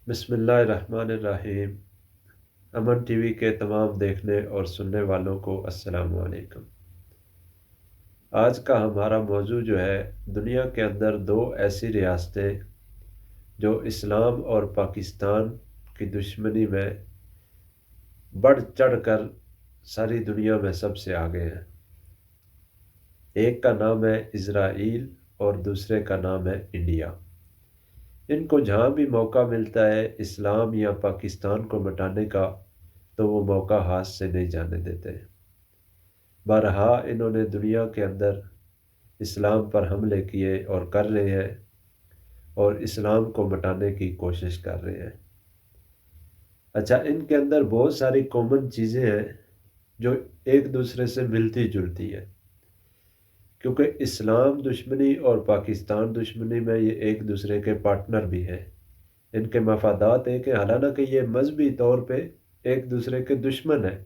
بسم اللہ الرحمن الرحیم۔ امن ٹی وی کے تمام دیکھنے اور سننے والوں کو السلام علیکم۔ آج کا ہمارا موضوع جو ہے، دنیا کے اندر دو ایسی ریاستیں جو اسلام اور پاکستان کی دشمنی میں بڑھ چڑھ کر ساری دنیا میں سب سے آگے ہیں۔ ایک کا نام ہے اسرائیل اور دوسرے کا نام ہے انڈیا۔ ان کو جہاں بھی موقع ملتا ہے اسلام یا پاکستان کو مٹانے کا، تو وہ موقع ہاتھ سے نہیں جانے دیتے۔ بارہا انہوں نے دنیا کے اندر اسلام پر حملے کیے اور کر رہے ہیں، اور اسلام کو مٹانے کی کوشش کر رہے ہیں۔ اچھا، ان کے اندر بہت ساری کامن چیزیں ہیں جو ایک دوسرے سے ملتی جلتی ہیں، کیونکہ اسلام دشمنی اور پاکستان دشمنی میں یہ ایک دوسرے کے پارٹنر بھی ہیں۔ ان کے مفادات ایک ہیں، حالانکہ یہ مذہبی طور پہ ایک دوسرے کے دشمن ہیں۔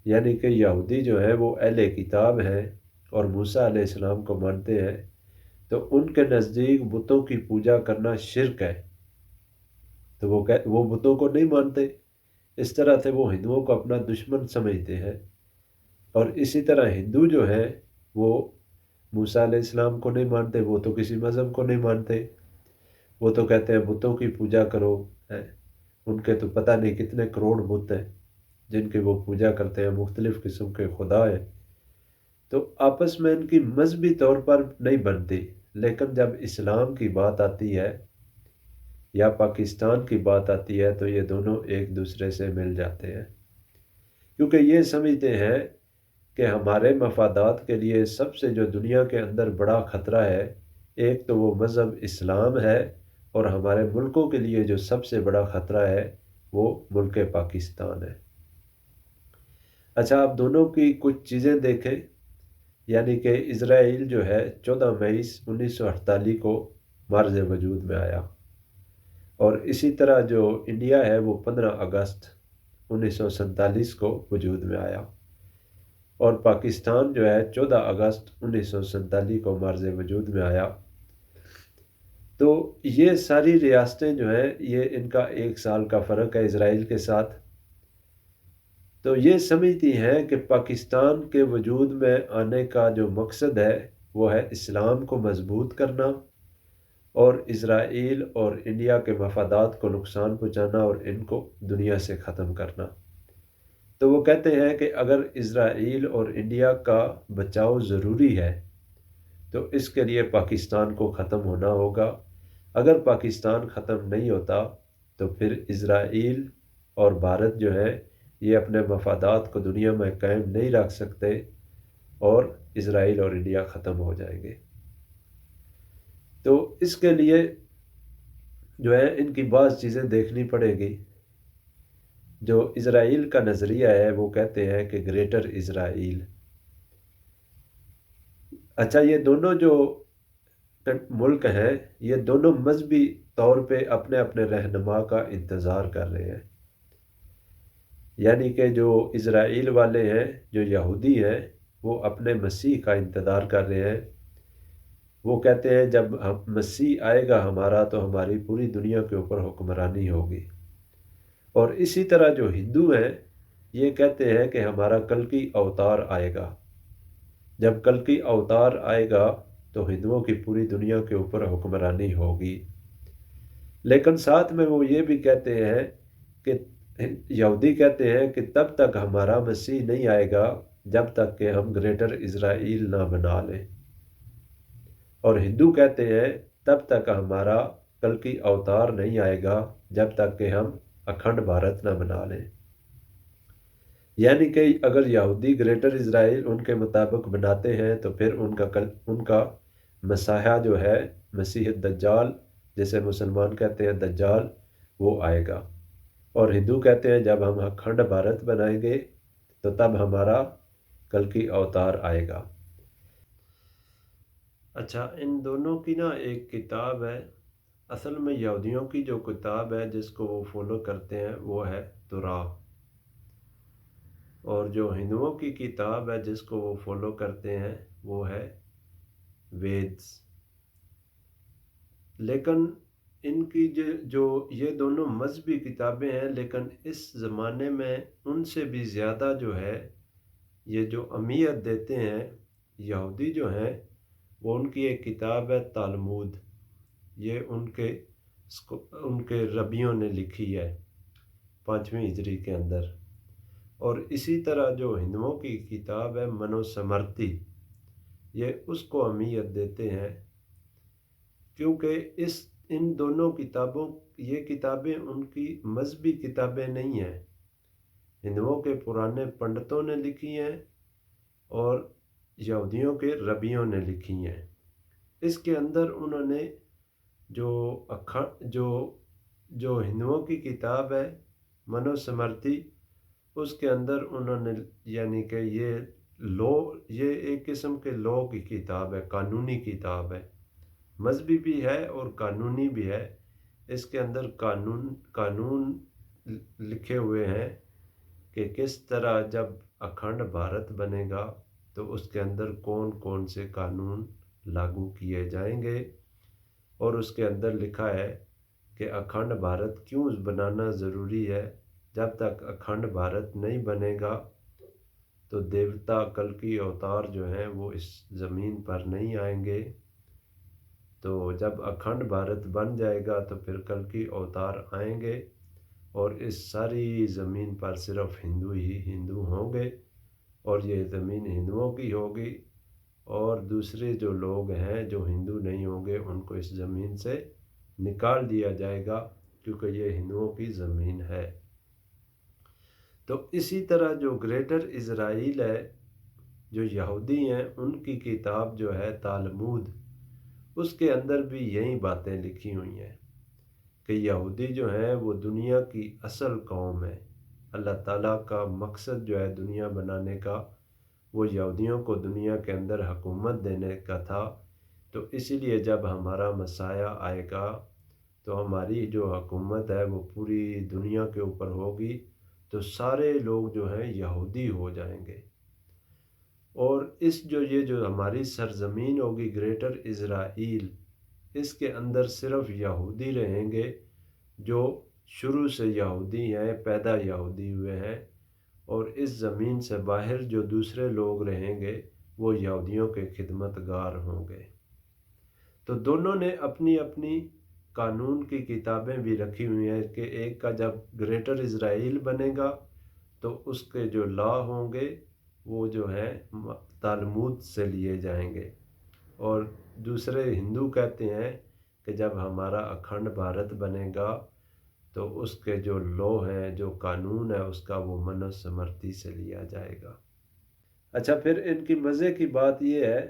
یعنی کہ یہودی جو ہے وہ اہل کتاب ہیں اور موسیٰ علیہ السلام کو مانتے ہیں، تو ان کے نزدیک بتوں کی پوجا کرنا شرک ہے، تو وہ بتوں کو نہیں مانتے۔ اس طرح سے وہ ہندوؤں کو اپنا دشمن سمجھتے ہیں، اور اسی طرح ہندو جو ہے وہ موسیٰ علیہ السلام کو نہیں مانتے، وہ تو کسی مذہب کو نہیں مانتے، وہ تو کہتے ہیں بتوں کی پوجا کرو ہے۔ ان کے تو پتہ نہیں کتنے کروڑ بت ہیں جن کی وہ پوجا کرتے ہیں، مختلف قسم کے خدا ہیں۔ تو آپس میں ان کی مذہبی طور پر نہیں بنتی، لیکن جب اسلام کی بات آتی ہے یا پاکستان کی بات آتی ہے تو یہ دونوں ایک دوسرے سے مل جاتے ہیں، کیونکہ یہ سمجھتے ہیں کہ ہمارے مفادات کے لیے سب سے جو دنیا کے اندر بڑا خطرہ ہے، ایک تو وہ مذہب اسلام ہے، اور ہمارے ملکوں کے لیے جو سب سے بڑا خطرہ ہے وہ ملک پاکستان ہے۔ اچھا، آپ دونوں کی کچھ چیزیں دیکھیں۔ یعنی کہ اسرائیل جو ہے 14 مئی 1948 کو مارز وجود میں آیا، اور اسی طرح جو انڈیا ہے وہ 15 اگست 1947 کو وجود میں آیا، اور پاکستان جو ہے 14 اگست 1947 کو مارز وجود میں آیا۔ تو یہ ساری ریاستیں جو ہیں، یہ ان کا 1 سال کا فرق ہے اسرائیل کے ساتھ۔ تو یہ سمجھتی ہیں کہ پاکستان کے وجود میں آنے کا جو مقصد ہے وہ ہے اسلام کو مضبوط کرنا، اور اسرائیل اور انڈیا کے مفادات کو نقصان پہنچانا اور ان کو دنیا سے ختم کرنا۔ تو وہ کہتے ہیں کہ اگر اسرائیل اور انڈیا کا بچاؤ ضروری ہے تو اس کے لیے پاکستان کو ختم ہونا ہوگا۔ اگر پاکستان ختم نہیں ہوتا تو پھر اسرائیل اور بھارت جو ہے یہ اپنے مفادات کو دنیا میں قائم نہیں رکھ سکتے، اور اسرائیل اور انڈیا ختم ہو جائیں گے۔ تو اس کے لیے جو ہے ان کی بعض چیزیں دیکھنی پڑے گی۔ جو اسرائیل کا نظریہ ہے وہ کہتے ہیں کہ گریٹر اسرائیل۔ اچھا، یہ دونوں جو ملک ہیں یہ دونوں مذہبی طور پہ اپنے اپنے رہنما کا انتظار کر رہے ہیں۔ یعنی کہ جو اسرائیل والے ہیں، جو یہودی ہیں، وہ اپنے مسیح کا انتظار کر رہے ہیں۔ وہ کہتے ہیں جب مسیح آئے گا ہمارا تو ہماری پوری دنیا کے اوپر حکمرانی ہوگی۔ اور اسی طرح جو ہندو ہیں یہ کہتے ہیں کہ ہمارا کلکی اوتار آئے گا۔ جب کلکی اوتار آئے گا تو ہندوؤں کی پوری دنیا کے اوپر حکمرانی ہوگی۔ لیکن ساتھ میں وہ یہ بھی کہتے ہیں کہ یہودی کہتے ہیں کہ تب تک ہمارا مسیح نہیں آئے گا جب تک کہ ہم گریٹر اسرائیل نہ بنا لیں، اور ہندو کہتے ہیں تب تک ہمارا کلکی اوتار نہیں آئے گا جب تک کہ ہم اکھنڈ بھارت نہ بنا لیں۔ یعنی کہ اگر یہودی گریٹر اسرائیل ان کے مطابق بناتے ہیں تو پھر ان کا مسیحا جو ہے، مسیح الدجال جسے مسلمان کہتے ہیں دجال، وہ آئے گا۔ اور ہندو کہتے ہیں جب ہم اکھنڈ بھارت بنائیں گے تو تب ہمارا کلکی اوتار آئے گا۔ اچھا، ان دونوں کی نا ایک کتاب ہے، اصل میں یہودیوں کی جو کتاب ہے جس کو وہ فالو کرتے ہیں وہ ہے تورات، اور جو ہندوؤں کی کتاب ہے جس کو وہ فالو کرتے ہیں وہ ہے ویدس۔ لیکن ان کی جو یہ دونوں مذہبی کتابیں ہیں، لیکن اس زمانے میں ان سے بھی زیادہ جو ہے یہ جو اہمیت دیتے ہیں یہودی جو ہیں، وہ ان کی ایک کتاب ہے تالمود۔ یہ ان کے ربیوں نے لکھی ہے 5ویں ہجری کے اندر۔ اور اسی طرح جو ہندوؤں کی کتاب ہے منوسمرتی، یہ اس کو اہمیت دیتے ہیں، کیونکہ ان دونوں کتابوں یہ کتابیں ان کی مذہبی کتابیں نہیں ہیں، ہندوؤں کے پرانے پنڈتوں نے لکھی ہیں اور یہودیوں کے ربیوں نے لکھی ہیں۔ اس کے اندر انہوں نے جو جو ہندوؤں کی کتاب ہے منوسمرتی، اس کے اندر انہوں نے یعنی کہ یہ ایک قسم کے لاء کی کتاب ہے، قانونی کتاب ہے، مذہبی بھی ہے اور قانونی بھی ہے۔ اس کے اندر قانون لکھے ہوئے ہیں کہ کس طرح جب اکھنڈ بھارت بنے گا تو اس کے اندر کون کون سے قانون لاگو کیے جائیں گے، اور اس کے اندر لکھا ہے کہ اکھنڈ بھارت کیوں بنانا ضروری ہے۔ جب تک اکھنڈ بھارت نہیں بنے گا تو دیوتا کلکی اوتار جو ہیں وہ اس زمین پر نہیں آئیں گے، تو جب اکھنڈ بھارت بن جائے گا تو پھر کلکی اوتار آئیں گے اور اس ساری زمین پر صرف ہندو ہی ہندو ہوں گے، اور یہ زمین ہندوؤں کی ہوگی، اور دوسرے جو لوگ ہیں جو ہندو نہیں ہوں گے ان کو اس زمین سے نکال دیا جائے گا، کیونکہ یہ ہندوؤں کی زمین ہے۔ تو اسی طرح جو گریٹر اسرائیل ہے، جو یہودی ہیں، ان کی کتاب جو ہے تالمود، اس کے اندر بھی یہی باتیں لکھی ہوئی ہیں کہ یہودی جو ہیں وہ دنیا کی اصل قوم ہے۔ اللہ تعالیٰ کا مقصد جو ہے دنیا بنانے کا، وہ یہودیوں کو دنیا کے اندر حکومت دینے کا تھا، تو اسی لیے جب ہمارا مسیح آئے گا تو ہماری جو حکومت ہے وہ پوری دنیا کے اوپر ہوگی، تو سارے لوگ جو ہیں یہودی ہو جائیں گے، اور یہ جو ہماری سرزمین ہوگی گریٹر اسرائیل، اس کے اندر صرف یہودی رہیں گے جو شروع سے یہودی ہیں، پیدا یہودی ہوئے ہیں، اور اس زمین سے باہر جو دوسرے لوگ رہیں گے وہ یہودیوں کے خدمت گار ہوں گے۔ تو دونوں نے اپنی اپنی قانون کی کتابیں بھی رکھی ہوئی ہیں کہ ایک کا جب گریٹر اسرائیل بنے گا تو اس کے جو لا ہوں گے وہ جو ہیں تالمود سے لیے جائیں گے، اور دوسرے ہندو کہتے ہیں کہ جب ہمارا اکھنڈ بھارت بنے گا تو اس کے جو لا ہیں، جو قانون ہے اس کا، وہ منوسمرتی سے لیا جائے گا۔ اچھا، پھر ان کی مزے کی بات یہ ہے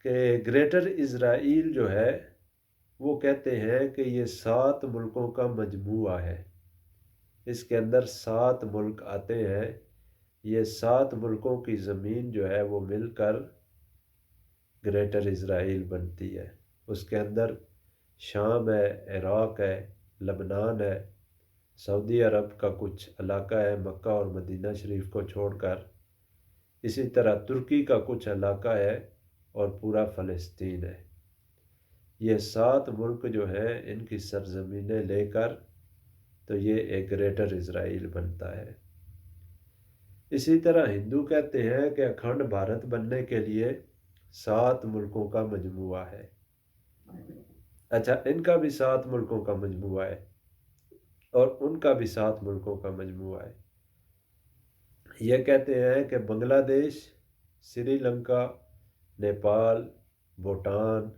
کہ گریٹر اسرائیل جو ہے وہ کہتے ہیں کہ یہ 7 ملکوں کا مجموعہ ہے، اس کے اندر 7 ملک آتے ہیں، یہ 7 ملکوں کی زمین جو ہے وہ مل کر گریٹر اسرائیل بنتی ہے۔ اس کے اندر شام ہے، عراق ہے، لبنان ہے، سعودی عرب کا کچھ علاقہ ہے مکہ اور مدینہ شریف کو چھوڑ کر، اسی طرح ترکی کا کچھ علاقہ ہے، اور پورا فلسطین ہے۔ یہ 7 ملک جو ہیں ان کی سرزمینیں لے کر تو یہ ایک گریٹر اسرائیل بنتا ہے۔ اسی طرح ہندو کہتے ہیں کہ اکھنڈ بھارت بننے کے لیے 7 ملکوں کا مجموعہ ہے۔ اچھا، ان کا بھی 7 ملکوں کا مجموعہ ہے اور ان کا بھی 7 ملکوں کا مجموعہ ہے۔ یہ کہتے ہیں کہ بنگلہ دیش، سری لنکا، نیپال، بھوٹان،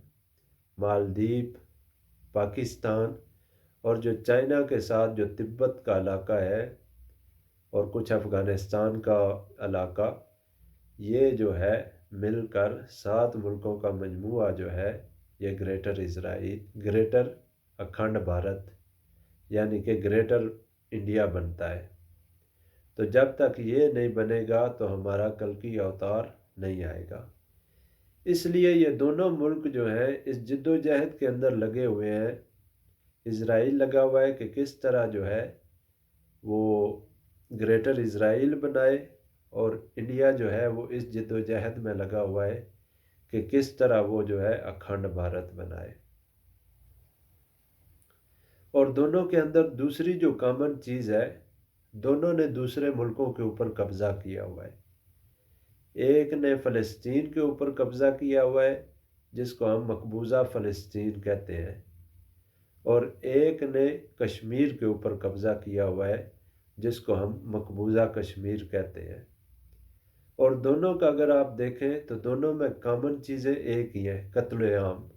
مالدیپ، پاکستان، اور جو چائنا کے ساتھ جو تبت کا علاقہ ہے اور کچھ افغانستان کا علاقہ، یہ جو ہے مل کر 7 ملکوں کا مجموعہ جو ہے یہ گریٹر اسرائیل، گریٹر اکھنڈ بھارت یعنی کہ گریٹر انڈیا بنتا ہے۔ تو جب تک یہ نہیں بنے گا تو ہمارا کلکی اوتار نہیں آئے گا۔ اس لیے یہ دونوں ملک جو ہیں اس جد و جہد کے اندر لگے ہوئے ہیں۔ اسرائیل لگا ہوا ہے کہ کس طرح جو ہے وہ گریٹر اسرائیل بنائے، اور انڈیا جو ہے وہ اس جد و جہد میں لگا ہوا ہے کہ کس طرح وہ جو ہے اکھنڈ بھارت بنائے۔ اور دونوں کے اندر دوسری جو کامن چیز ہے، دونوں نے دوسرے ملکوں کے اوپر قبضہ کیا ہوا ہے۔ ایک نے فلسطین کے اوپر قبضہ کیا ہوا ہے، جس کو ہم مقبوضہ فلسطین کہتے ہیں، اور ایک نے کشمیر کے اوپر قبضہ کیا ہوا ہے، جس کو ہم مقبوضہ کشمیر کہتے ہیں۔ اور دونوں کا اگر آپ دیکھیں تو دونوں میں کامن چیزیں ایک ہی ہیں، قتل عام۔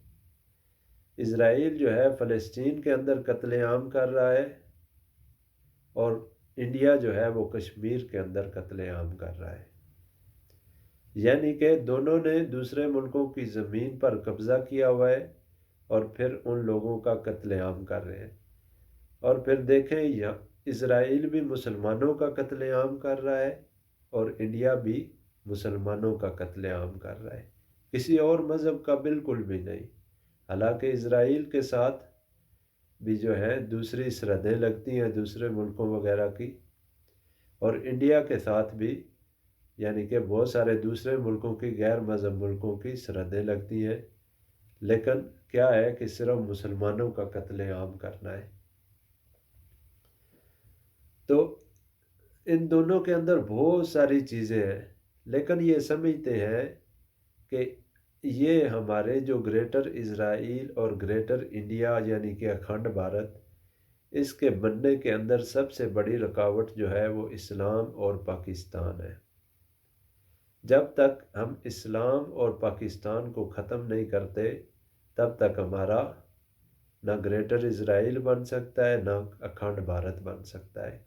اسرائیل جو ہے فلسطین کے اندر قتل عام کر رہا ہے، اور انڈیا جو ہے وہ کشمیر کے اندر قتل عام کر رہا ہے۔ یعنی کہ دونوں نے دوسرے ملکوں کی زمین پر قبضہ کیا ہوا ہے اور پھر ان لوگوں کا قتل عام کر رہے ہیں۔ اور پھر دیکھیں یا اسرائیل بھی مسلمانوں کا قتل عام کر رہا ہے، اور انڈیا بھی مسلمانوں کا قتل عام کر رہا ہے، کسی اور مذہب کا بالکل بھی نہیں۔ حالانکہ اسرائیل کے ساتھ بھی جو ہے دوسری سرحدیں لگتی ہیں دوسرے ملکوں وغیرہ کی، اور انڈیا کے ساتھ بھی یعنی کہ بہت سارے دوسرے ملکوں کی، غیر مذہب ملکوں کی سرحدیں لگتی ہیں، لیکن کیا ہے کہ صرف مسلمانوں کا قتل عام کرنا ہے۔ تو ان دونوں کے اندر بہت ساری چیزیں ہیں، لیکن یہ سمجھتے ہیں کہ یہ ہمارے جو گریٹر اسرائیل اور گریٹر انڈیا یعنی کہ اکھنڈ بھارت، اس کے بننے کے اندر سب سے بڑی رکاوٹ جو ہے وہ اسلام اور پاکستان ہے۔ جب تک ہم اسلام اور پاکستان کو ختم نہیں کرتے، تب تک ہمارا نہ گریٹر اسرائیل بن سکتا ہے، نہ اکھنڈ بھارت بن سکتا ہے۔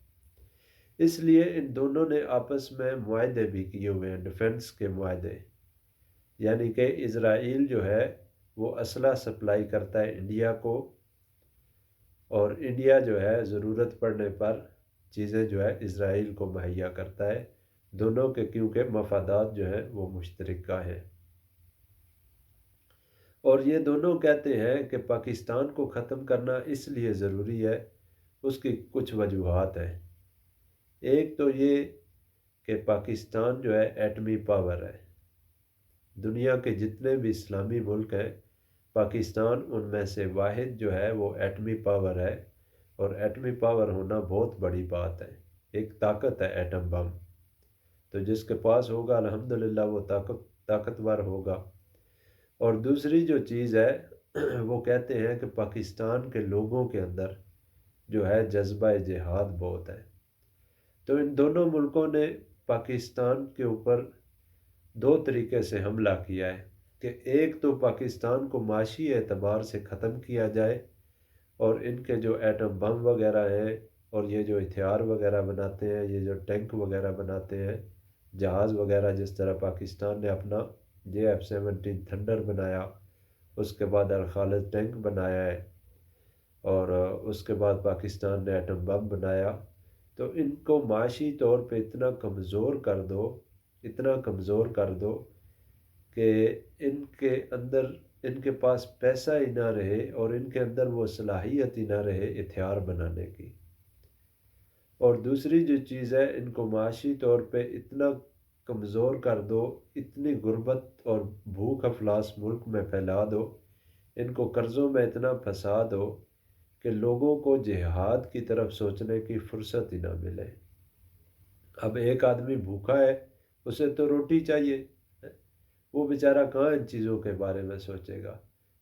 اس لیے ان دونوں نے آپس میں معاہدے بھی کیے ہوئے ہیں، ڈیفنس کے معاہدے، یعنی کہ اسرائیل جو ہے وہ اسلحہ سپلائی کرتا ہے انڈیا کو، اور انڈیا جو ہے ضرورت پڑنے پر چیزیں جو ہے اسرائیل کو مہیا کرتا ہے، دونوں کے کیونکہ مفادات جو ہیں وہ مشترکہ ہیں۔ اور یہ دونوں کہتے ہیں کہ پاکستان کو ختم کرنا اس لیے ضروری ہے، اس کی کچھ وجوہات ہیں۔ ایک تو یہ کہ پاکستان جو ہے ایٹمی پاور ہے، دنیا کے جتنے بھی اسلامی ملک ہیں پاکستان ان میں سے واحد جو ہے وہ ایٹمی پاور ہے، اور ایٹمی پاور ہونا بہت بڑی بات ہے، ایک طاقت ہے ایٹم بم، تو جس کے پاس ہوگا الحمدللہ وہ طاقتور ہوگا۔ اور دوسری جو چیز ہے وہ کہتے ہیں کہ پاکستان کے لوگوں کے اندر جو ہے جذبہ جہاد بہت ہے۔ تو ان دونوں ملکوں نے پاکستان کے اوپر دو طریقے سے حملہ کیا ہے، کہ ایک تو پاکستان کو معاشی اعتبار سے ختم کیا جائے، اور ان کے جو ایٹم بم وغیرہ ہیں اور یہ جو ہتھیار وغیرہ بناتے ہیں، یہ جو ٹینک وغیرہ بناتے ہیں، جہاز وغیرہ، جس طرح پاکستان نے اپنا JF-17 تھنڈر بنایا، اس کے بعد الخالد ٹینک بنایا ہے، اور اس کے بعد پاکستان نے ایٹم بم بنایا، تو ان کو معاشی طور پہ اتنا کمزور کر دو، اتنا کمزور کر دو کہ ان کے اندر ان کے پاس پیسہ ہی نہ رہے، اور ان کے اندر وہ صلاحیت ہی نہ رہے ہتھیار بنانے کی۔ اور دوسری جو چیز ہے، ان کو معاشی طور پہ اتنا کمزور کر دو، اتنی غربت اور بھوک افلاس ملک میں پھیلا دو، ان کو قرضوں میں اتنا پھنسا دو کہ لوگوں کو جہاد کی طرف سوچنے کی فرصت ہی نہ ملے۔ اب ایک آدمی بھوکا ہے، اسے تو روٹی چاہیے، وہ بیچارہ کہاں ان چیزوں کے بارے میں سوچے گا؟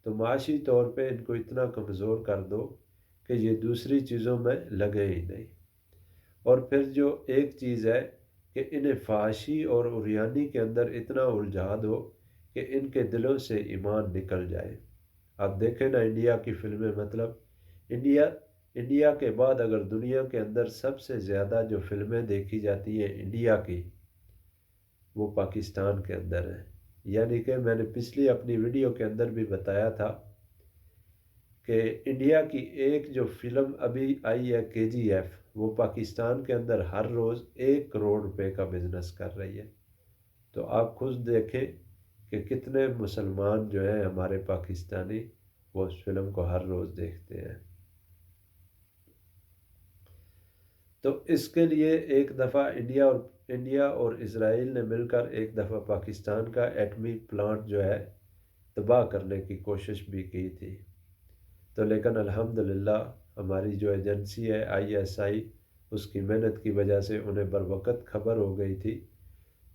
تو معاشی طور پہ ان کو اتنا کمزور کر دو کہ یہ دوسری چیزوں میں لگے ہی نہیں۔ اور پھر جو ایک چیز ہے کہ انہیں فحاشی اور عریانی کے اندر اتنا الجھا دو کہ ان کے دلوں سے ایمان نکل جائے۔ آپ دیکھیں نا انڈیا کی فلمیں، مطلب انڈیا کے بعد اگر دنیا کے اندر سب سے زیادہ جو فلمیں دیکھی جاتی ہیں انڈیا کی، وہ پاکستان کے اندر ہیں۔ یعنی کہ میں نے پچھلی اپنی ویڈیو کے اندر بھی بتایا تھا کہ انڈیا کی ایک جو فلم ابھی آئی ہے KGF، وہ پاکستان کے اندر ہر روز 1 کروڑ روپے کا بزنس کر رہی ہے۔ تو آپ خود دیکھیں کہ کتنے مسلمان جو ہیں ہمارے پاکستانی وہ اس فلم کو ہر روز دیکھتے ہیں۔ تو اس کے لیے ایک دفعہ انڈیا اور اسرائیل نے مل کر ایک دفعہ پاکستان کا ایٹمی پلانٹ جو ہے تباہ کرنے کی کوشش بھی کی تھی۔ تو لیکن الحمدللہ ہماری جو ایجنسی ہے ISI، اس کی محنت کی وجہ سے انہیں بروقت خبر ہو گئی تھی،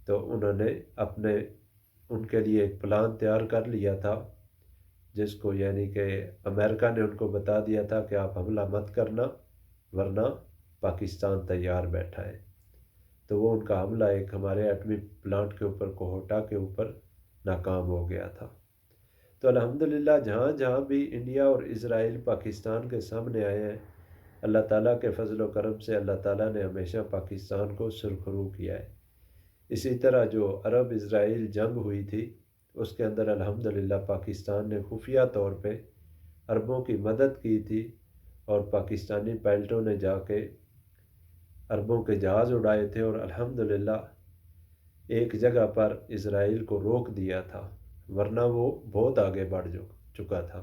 تو انہوں نے ان کے لیے ایک پلان تیار کر لیا تھا، جس کو یعنی کہ امریکہ نے ان کو بتا دیا تھا کہ آپ حملہ مت کرنا ورنہ پاکستان تیار بیٹھا ہے۔ تو وہ ان کا حملہ ایک ہمارے ایٹمی پلانٹ کے اوپر، کوہوٹا کے اوپر ناکام ہو گیا تھا۔ تو الحمدللہ جہاں جہاں بھی انڈیا اور اسرائیل پاکستان کے سامنے آئے ہیں، اللہ تعالیٰ کے فضل و کرم سے اللہ تعالیٰ نے ہمیشہ پاکستان کو سرخرو کیا ہے۔ اسی طرح جو عرب اسرائیل جنگ ہوئی تھی، اس کے اندر الحمدللہ پاکستان نے خفیہ طور پہ عربوں کی مدد کی تھی، اور پاکستانی پائلٹوں نے جا کے عربوں کے جہاز اڑائے تھے، اور الحمدللہ ایک جگہ پر اسرائیل کو روک دیا تھا، ورنہ وہ بہت آگے بڑھ چکا تھا۔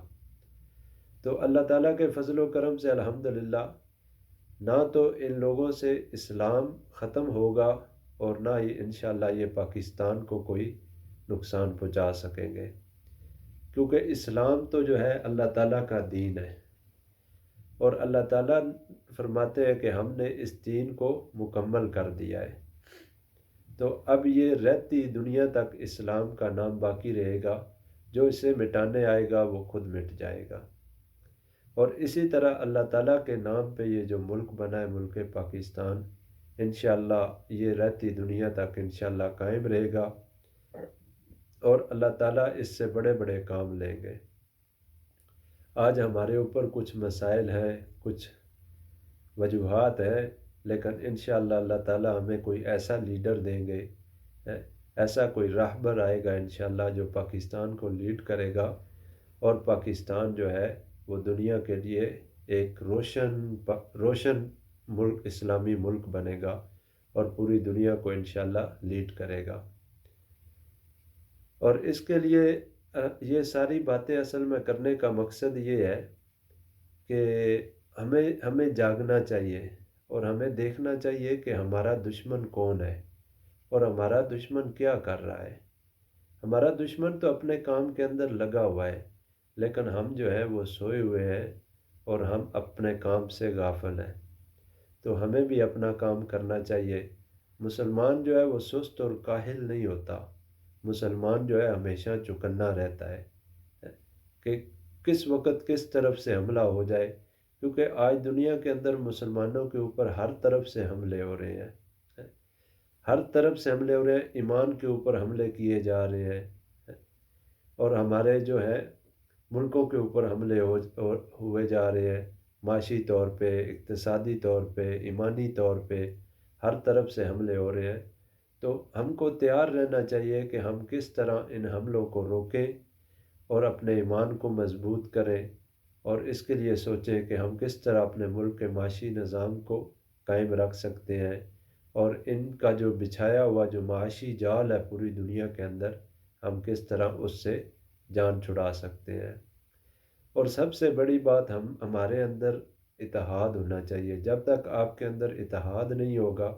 تو اللہ تعالیٰ کے فضل و کرم سے الحمدللہ نہ تو ان لوگوں سے اسلام ختم ہوگا، اور نہ ہی انشاءاللہ یہ پاکستان کو کوئی نقصان پہنچا سکیں گے، کیونکہ اسلام تو جو ہے اللہ تعالیٰ کا دین ہے، اور اللہ تعالیٰ فرماتے ہیں کہ ہم نے اس دین کو مکمل کر دیا ہے۔ تو اب یہ رہتی دنیا تک اسلام کا نام باقی رہے گا، جو اسے مٹانے آئے گا وہ خود مٹ جائے گا۔ اور اسی طرح اللہ تعالیٰ کے نام پہ یہ جو ملک بنا ہے، ملک پاکستان، انشاءاللہ یہ رہتی دنیا تک انشاءاللہ قائم رہے گا، اور اللہ تعالیٰ اس سے بڑے بڑے کام لیں گے۔ آج ہمارے اوپر کچھ مسائل ہیں، کچھ وجوہات ہیں، لیکن انشاءاللہ اللہ تعالیٰ ہمیں کوئی ایسا لیڈر دیں گے، ایسا کوئی راہبر آئے گا انشاءاللہ جو پاکستان کو لیڈ کرے گا، اور پاکستان جو ہے وہ دنیا کے لیے ایک روشن ملک، اسلامی ملک بنے گا، اور پوری دنیا کو انشاءاللہ لیڈ کرے گا۔ اور اس کے لیے یہ ساری باتیں اصل میں کرنے کا مقصد یہ ہے کہ ہمیں جاگنا چاہیے، اور ہمیں دیکھنا چاہیے کہ ہمارا دشمن کون ہے، اور ہمارا دشمن کیا کر رہا ہے۔ ہمارا دشمن تو اپنے کام کے اندر لگا ہوا ہے، لیکن ہم جو ہے وہ سوئے ہوئے ہیں، اور ہم اپنے کام سے غافل ہیں۔ تو ہمیں بھی اپنا کام کرنا چاہیے۔ مسلمان جو ہے وہ سست اور کاہل نہیں ہوتا، مسلمان جو ہے ہمیشہ چوکنا رہتا ہے کہ کس وقت کس طرف سے حملہ ہو جائے، کیونکہ آج دنیا کے اندر مسلمانوں کے اوپر ہر طرف سے حملے ہو رہے ہیں، ہر طرف سے حملے ہو رہے ہیں، ایمان کے اوپر حملے کیے جا رہے ہیں، اور ہمارے جو ہے ملکوں کے اوپر حملے ہوئے جا رہے ہیں، معاشی طور پہ، اقتصادی طور پہ، ایمانی طور پہ ہر طرف سے حملے ہو رہے ہیں۔ تو ہم کو تیار رہنا چاہیے کہ ہم کس طرح ان حملوں کو روکیں اور اپنے ایمان کو مضبوط کریں، اور اس کے لیے سوچیں کہ ہم کس طرح اپنے ملک کے معاشی نظام کو قائم رکھ سکتے ہیں، اور ان کا جو بچھایا ہوا جو معاشی جال ہے پوری دنیا کے اندر، ہم کس طرح اس سے جان چھڑا سکتے ہیں۔ اور سب سے بڑی بات، ہمارے اندر اتحاد ہونا چاہیے۔ جب تک آپ کے اندر اتحاد نہیں ہوگا،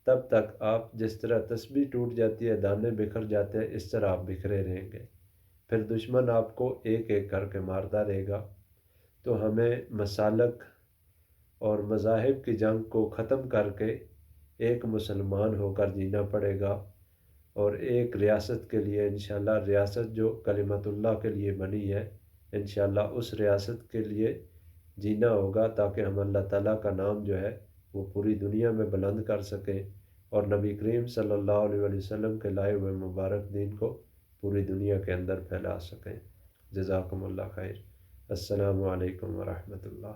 تب تک آپ جس طرح تسبیح ٹوٹ جاتی ہے، دانے بکھر جاتے ہیں، اس طرح آپ بکھرے رہیں گے، پھر دشمن آپ کو ایک ایک کر کے مارتا رہے گا۔ تو ہمیں مسالک اور مذاہب کی جنگ کو ختم کر کے ایک مسلمان ہو کر جینا پڑے گا، اور ایک ریاست کے لیے انشاءاللہ، ریاست جو کلمت اللہ کے لیے بنی ہے، انشاءاللہ اس ریاست کے لیے جینا ہوگا، تاکہ ہم اللہ تعالیٰ کا نام جو ہے وہ پوری دنیا میں بلند کر سکیں، اور نبی کریم صلی اللہ علیہ وسلم کے لائے ہوئے مبارک دین کو پوری دنیا کے اندر پھیلا سکیں۔ جزاکم اللہ خیر۔ السلام علیکم ورحمۃ اللہ۔